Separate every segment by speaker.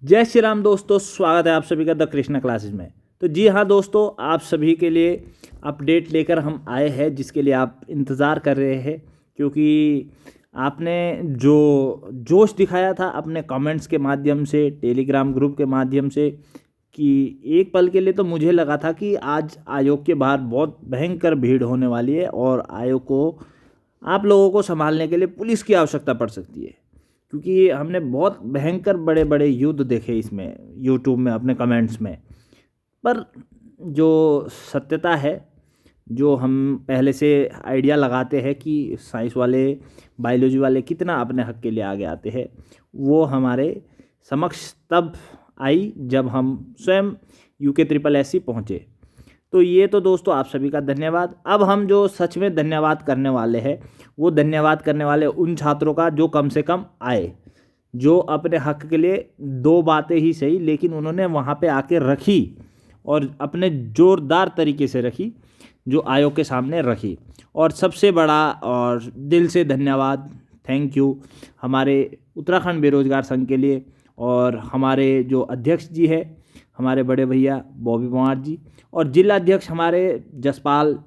Speaker 1: जय श्री राम दोस्तों, स्वागत है आप सभी का द कृष्णा क्लासेस में। तो जी हाँ दोस्तों, आप सभी के लिए अपडेट लेकर हम आए हैं जिसके लिए आप इंतज़ार कर रहे हैं, क्योंकि आपने जो जोश दिखाया था अपने कमेंट्स के माध्यम से, टेलीग्राम ग्रुप के माध्यम से, कि एक पल के लिए तो मुझे लगा था कि आज आयोग के बाहर बहुत भयंकर भीड़ होने वाली है और आयोग को, आप लोगों को संभालने के लिए पुलिस की आवश्यकता पड़ सकती है। क्योंकि हमने बहुत भयंकर बड़े बड़े युद्ध देखे इसमें, यूट्यूब में, अपने कमेंट्स में। पर जो सत्यता है, जो हम पहले से आइडिया लगाते हैं कि साइंस वाले, बायोलॉजी वाले कितना अपने हक के लिए आगे आते हैं, वो हमारे समक्ष तब आई जब हम स्वयं UK SSS पहुँचे। तो ये तो दोस्तों आप सभी का धन्यवाद। अब हम जो सच में धन्यवाद करने वाले हैं, वो धन्यवाद करने वाले उन छात्रों का जो कम से कम आए, जो अपने हक के लिए दो बातें ही सही लेकिन उन्होंने वहाँ पे आके रखी और अपने ज़ोरदार तरीके से रखी, जो आयोग के सामने रखी। और सबसे बड़ा और दिल से धन्यवाद, थैंक यू हमारे उत्तराखंड बेरोजगार संघ के लिए, और हमारे जो अध्यक्ष जी है, हमारे बड़े भैया बॉबी पंवार जी, और जिला अध्यक्ष हमारे जसपाल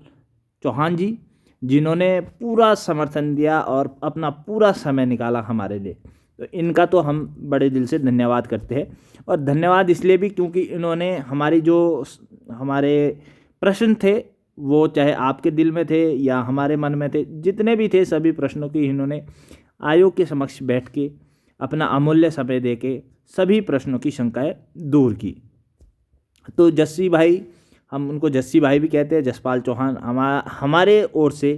Speaker 1: चौहान जी, जिन्होंने पूरा समर्थन दिया और अपना पूरा समय निकाला हमारे लिए। तो इनका तो हम बड़े दिल से धन्यवाद करते हैं। और धन्यवाद इसलिए भी क्योंकि इन्होंने हमारे प्रश्न थे, वो चाहे आपके दिल में थे या हमारे मन में थे, जितने भी थे सभी प्रश्नों की इन्होंने आयोग के समक्ष बैठ के अपना अमूल्य समय दे के सभी प्रश्नों की शंकाएं दूर की। तो जस्सी भाई, हम उनको जस्सी भाई भी कहते हैं, जसपाल चौहान, हमारे ओर से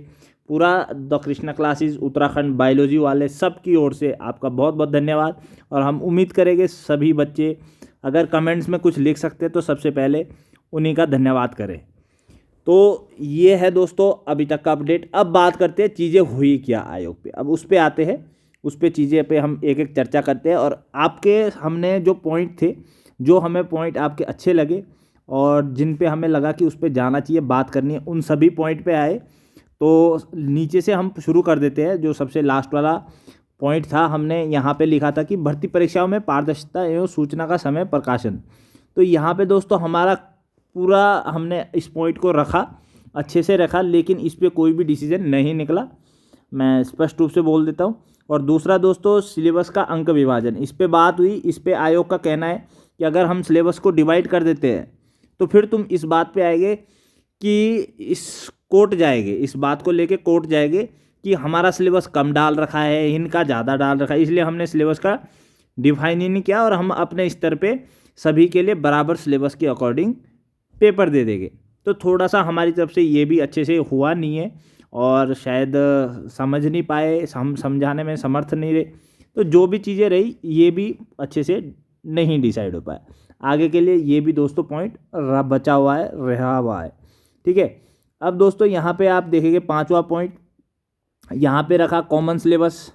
Speaker 1: पूरा the Krishna classes Uttarakhand biology वाले सब की ओर से आपका बहुत बहुत धन्यवाद। और हम उम्मीद करेंगे सभी बच्चे अगर कमेंट्स में कुछ लिख सकते तो सबसे पहले उन्हीं का धन्यवाद करें। तो ये है दोस्तों अभी तक का अपडेट। अब बात करते हैं चीज़ें हुई क्या आयोग पे। अब उस पे आते हैं, उस पे चीज़ें पे हम एक एक चर्चा करते हैं। और आपके हमने जो पॉइंट थे, जो हमें पॉइंट आपके अच्छे लगे और जिन पे हमें लगा कि उस पे जाना चाहिए, बात करनी है, उन सभी पॉइंट पे आए। तो नीचे से हम शुरू कर देते हैं। जो सबसे लास्ट वाला पॉइंट था, हमने यहाँ पे लिखा था कि भर्ती परीक्षाओं में पारदर्शिता एवं सूचना का समय प्रकाशन। तो यहाँ पे दोस्तों हमारा पूरा हमने इस पॉइंट को रखा, अच्छे से रखा, लेकिन इस पर कोई भी डिसीजन नहीं निकला, मैं स्पष्ट रूप से बोल देता हूँ। और दूसरा दोस्तों, सिलेबस का अंक विभाजन, इस पे बात हुई। इस पे आयोग का कहना है कि अगर हम सिलेबस को डिवाइड कर देते हैं तो फिर तुम इस बात पे आएंगे कि कोर्ट जाएंगे, इस बात को लेके कोर्ट जाएंगे कि हमारा सिलेबस कम डाल रखा है, इनका ज़्यादा डाल रखा है। इसलिए हमने सिलेबस का डिफाइन ही नहीं किया और हम अपने स्तर पे सभी के लिए बराबर सिलेबस के अकॉर्डिंग पेपर दे देंगे। तो थोड़ा सा हमारी तरफ से ये भी अच्छे से हुआ नहीं है और शायद समझ नहीं पाए, हम समझाने में समर्थ नहीं रहे। तो जो भी चीज़ें रही, ये भी अच्छे से नहीं डिसाइड हो पाया। आगे के लिए ये भी दोस्तों पॉइंट बचा हुआ है, रहा हुआ है, ठीक है। अब दोस्तों यहाँ पे आप देखेंगे 5वां पॉइंट यहाँ पे रखा, कॉमन सिलेबस।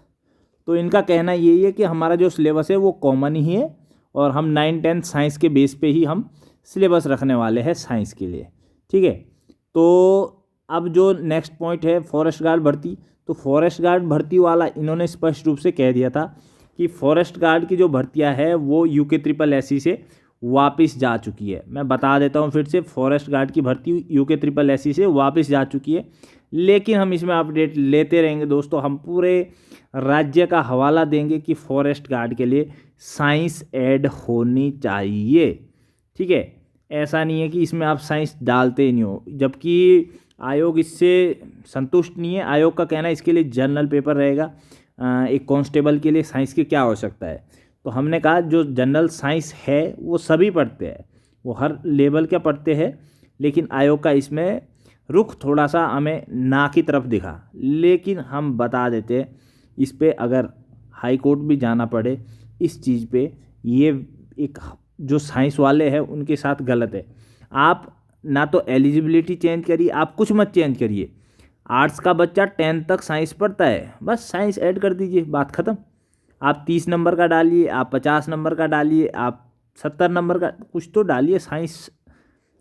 Speaker 1: तो इनका कहना यही है कि हमारा जो सिलेबस है वो कॉमन ही है और हम 9-10 साइंस के बेस पे ही हम सिलेबस रखने वाले हैं साइंस के लिए, ठीक है। तो अब जो नेक्स्ट पॉइंट है फॉरेस्ट गार्ड भर्ती, तो फॉरेस्ट गार्ड भर्ती वाला इन्होंने स्पष्ट रूप से कह दिया था कि फॉरेस्ट गार्ड की जो भर्तियां है वो UK SSS से वापस जा चुकी है। मैं बता देता हूँ फिर से, फॉरेस्ट गार्ड की भर्ती UK SSS से वापस जा चुकी है। लेकिन हम इसमें अपडेट लेते रहेंगे दोस्तों, हम पूरे राज्य का हवाला देंगे कि फॉरेस्ट गार्ड के लिए साइंस ऐड होनी चाहिए, ठीक है। ऐसा नहीं है कि इसमें आप साइंस डालते ही नहीं हो, जबकि आयोग इससे संतुष्ट नहीं है। आयोग का कहना है इसके लिए जनरल पेपर रहेगा। एक कांस्टेबल के लिए साइंस की क्या आवश्यकता है। तो हमने कहा जो जनरल साइंस है वो सभी पढ़ते हैं, वो हर लेवल के पढ़ते हैं, लेकिन आयोग का इसमें रुख थोड़ा सा हमें ना की तरफ दिखा। लेकिन हम बता देते हैं, इस पे अगर हाई कोर्ट भी जाना पड़े इस चीज़ पे, ये एक जो साइंस वाले हैं उनके साथ गलत है। आप ना तो एलिजिबिलिटी चेंज करिए, आप कुछ मत चेंज करिए। आर्ट्स का बच्चा 10th तक साइंस पढ़ता है, बस साइंस ऐड कर दीजिए, बात ख़त्म। आप 30 नंबर का डालिए, आप 50 नंबर का डालिए, आप 70 नंबर का, कुछ तो डालिए साइंस,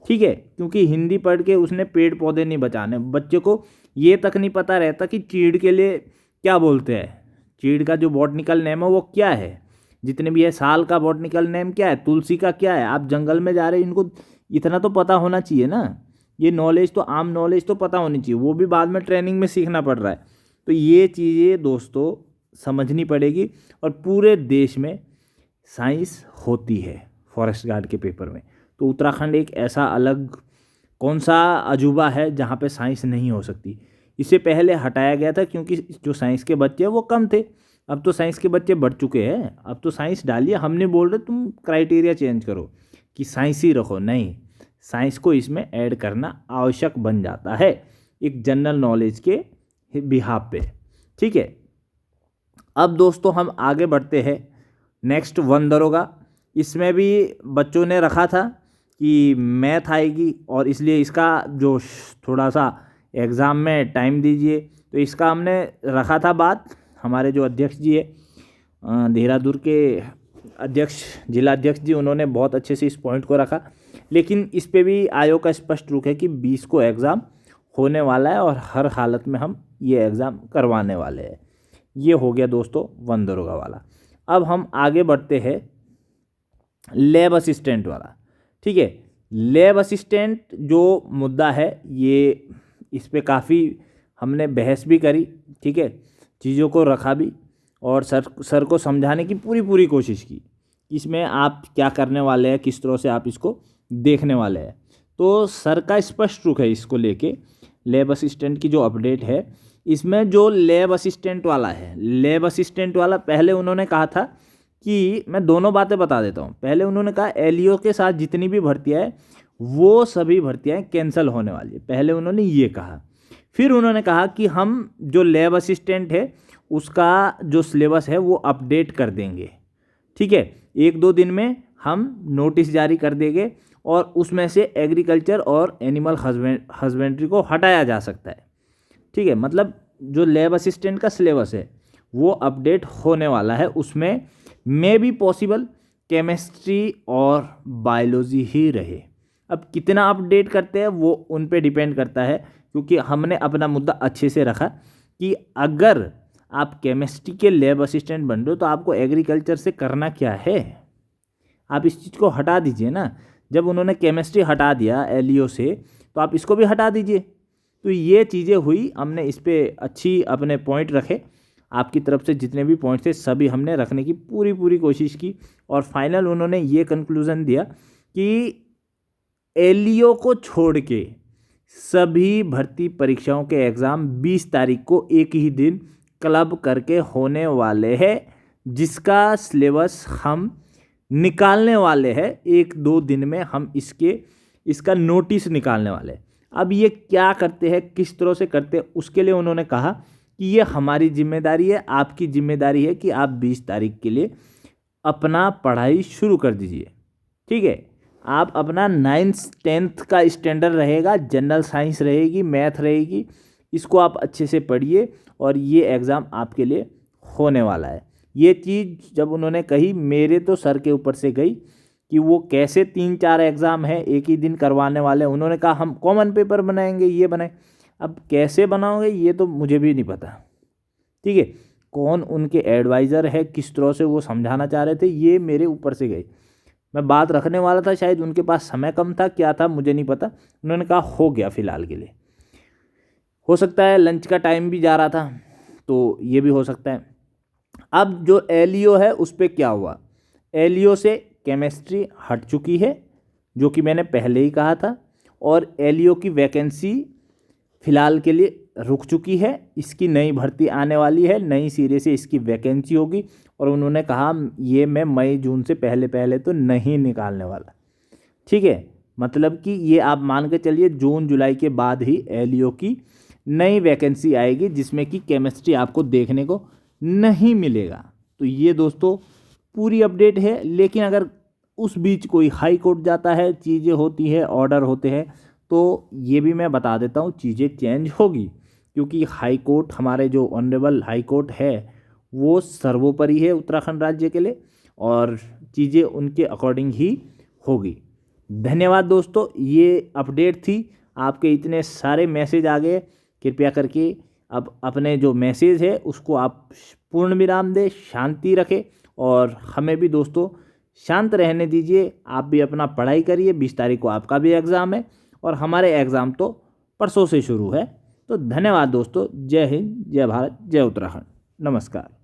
Speaker 1: ठीक है। क्योंकि हिंदी पढ़ के उसने पेड़ पौधे नहीं बचाने। बच्चे को ये तक नहीं पता रहता कि चीड़ के लिए क्या बोलते हैं, चीड़ का जो बॉटनिकल नेम है वो क्या है। जितने भी है। साल का बॉटनिकल नेम क्या है, तुलसी का क्या है। आप जंगल में जा रहे हैं, इनको इतना तो पता होना चाहिए ना। ये नॉलेज तो, आम नॉलेज तो पता होनी चाहिए, वो भी बाद में ट्रेनिंग में सीखना पड़ रहा है। तो ये चीज़ें दोस्तों समझनी पड़ेगी। और पूरे देश में साइंस होती है फॉरेस्ट गार्ड के पेपर में। तो उत्तराखंड एक ऐसा अलग कौन सा अजूबा है जहाँ पे साइंस नहीं हो सकती। इसे पहले हटाया गया था क्योंकि जो साइंस के बच्चे हैं वो कम थे। अब तो साइंस के बच्चे बढ़ चुके हैं, अब तो साइंस डालिए। हम नहीं बोल रहे तुम क्राइटेरिया चेंज करो कि साइंस ही रखो, नहीं, साइंस को इसमें ऐड करना आवश्यक बन जाता है एक जनरल नॉलेज के बिहाफ पे। ठीक है, अब दोस्तों हम आगे बढ़ते हैं। नेक्स्ट वन दरोगा। इसमें भी बच्चों ने रखा था कि मैथ आएगी और इसलिए इसका जो थोड़ा सा एग्ज़ाम में टाइम दीजिए। तो इसका हमने रखा था बात। हमारे जो अध्यक्ष जी है देहरादून के अध्यक्ष, जिला अध्यक्ष जी, उन्होंने बहुत अच्छे से इस पॉइंट को रखा। लेकिन इस पे भी आयोग का स्पष्ट रुख है कि 20 को एग्ज़ाम होने वाला है और हर हालत में हम ये एग्ज़ाम करवाने वाले हैं। ये हो गया दोस्तों वन दरोगा वाला। अब हम आगे बढ़ते हैं लैब असिस्टेंट वाला। ठीक है, लैब असिस्टेंट जो मुद्दा है, ये इस पे काफ़ी हमने बहस भी करी। ठीक है, चीज़ों को रखा भी और सर को समझाने की पूरी कोशिश की। इसमें आप क्या करने वाले हैं, किस तरह से आप इसको देखने वाले हैं। तो सर का स्पष्ट रुख है इसको लेके। लैब असिस्टेंट की जो अपडेट है, इसमें जो लैब असिस्टेंट वाला है, लैब असिस्टेंट वाला पहले उन्होंने कहा था कि, मैं दोनों बातें बता देता हूँ। पहले उन्होंने कहा एलईओ के साथ जितनी भी भर्तियाँ हैं वो सभी भर्तियाँ कैंसिल होने वाली है, पहले उन्होंने ये कहा। फिर उन्होंने कहा कि हम जो लैब असिस्टेंट है उसका जो सिलेबस है वो अपडेट कर देंगे। ठीक है, 1-2 दिन में हम नोटिस जारी कर देंगे और उसमें से एग्रीकल्चर और एनिमल हस्बेंड्री को हटाया जा सकता है। ठीक है, मतलब जो लैब असिस्टेंट का सिलेबस है वो अपडेट होने वाला है। उसमें मे बी पॉसिबल केमिस्ट्री और बायोलॉजी ही रहे। अब कितना अपडेट करते हैं वो उन पे डिपेंड करता है, क्योंकि हमने अपना मुद्दा अच्छे से रखा कि अगर आप केमिस्ट्री के लैब असिस्टेंट बन रहे हो तो आपको एग्रीकल्चर से करना क्या है। आप इस चीज़ को हटा दीजिए ना। जब उन्होंने केमिस्ट्री हटा दिया एलईओ से, तो आप इसको भी हटा दीजिए। तो ये चीज़ें हुई, हमने इस पर अच्छी अपने पॉइंट रखे। आपकी तरफ से जितने भी पॉइंट थे सभी हमने रखने की पूरी कोशिश की और फाइनल उन्होंने ये कंक्लूज़न दिया कि एलईओ को छोड़ के सभी भर्ती परीक्षाओं के एग्ज़ाम 20 तारीख को एक ही दिन क्लब करके होने वाले हैं, जिसका सिलेबस हम निकालने वाले हैं। 1-2 दिन में हम इसका नोटिस निकालने वाले हैं। अब ये क्या करते हैं, किस तरह से करते हैं, उसके लिए उन्होंने कहा कि ये हमारी जिम्मेदारी है, आपकी जिम्मेदारी है कि आप 20 तारीख के लिए अपना पढ़ाई शुरू कर दीजिए। ठीक है, आप अपना 9th-10th का स्टैंडर्ड रहेगा, जनरल साइंस रहेगी, मैथ रहेगी, इसको आप अच्छे से पढ़िए और ये एग्ज़ाम आपके लिए होने वाला है। ये चीज़ जब उन्होंने कही, मेरे तो सर के ऊपर से गई कि वो कैसे 3-4 एग्ज़ाम है एक ही दिन करवाने वाले। उन्होंने कहा हम कॉमन पेपर बनाएंगे, ये बनाए। अब कैसे बनाओगे ये तो मुझे भी नहीं पता। ठीक है, कौन उनके एडवाइज़र है, किस तरह से वो समझाना चाह रहे थे, ये मेरे ऊपर से गई। मैं बात रखने वाला था, शायद उनके पास समय कम था, क्या था मुझे नहीं पता। उन्होंने कहा हो गया फ़िलहाल के लिए। हो सकता है लंच का टाइम भी जा रहा था, तो ये भी हो सकता है। अब जो एलईओ है उस पर क्या हुआ, एलईओ से केमिस्ट्री हट चुकी है, जो कि मैंने पहले ही कहा था, और एलईओ की वैकेंसी फ़िलहाल के लिए रुक चुकी है। इसकी नई भर्ती आने वाली है, नई सिरे से इसकी वैकेंसी होगी और उन्होंने कहा ये मैं मई-जून से पहले तो नहीं निकालने वाला। ठीक है, मतलब कि ये आप मान के चलिए जून-जुलाई के बाद ही एलईओ की नई वैकेंसी आएगी, जिसमें कि केमिस्ट्री आपको देखने को नहीं मिलेगा। तो ये दोस्तों पूरी अपडेट है। लेकिन अगर उस बीच कोई हाई कोर्ट जाता है, चीज़ें होती है, ऑर्डर होते हैं, तो ये भी मैं बता देता हूँ चीज़ें चेंज होगी, क्योंकि हाई कोर्ट, हमारे जो ऑनरेबल हाई कोर्ट है वो सर्वोपरि है उत्तराखंड राज्य के लिए और चीज़ें उनके अकॉर्डिंग ही होगी। धन्यवाद दोस्तों, ये अपडेट थी। आपके इतने सारे मैसेज आ गए, कृपया करके अब अपने जो मैसेज है उसको आप पूर्ण विराम दें, शांति रखें और हमें भी दोस्तों शांत रहने दीजिए। आप भी अपना पढ़ाई करिए, 20 तारीख को आपका भी एग्ज़ाम है और हमारे एग्ज़ाम तो परसों से शुरू है। तो धन्यवाद दोस्तों। जय हिंद, जय भारत, जय उत्तराखंड। नमस्कार।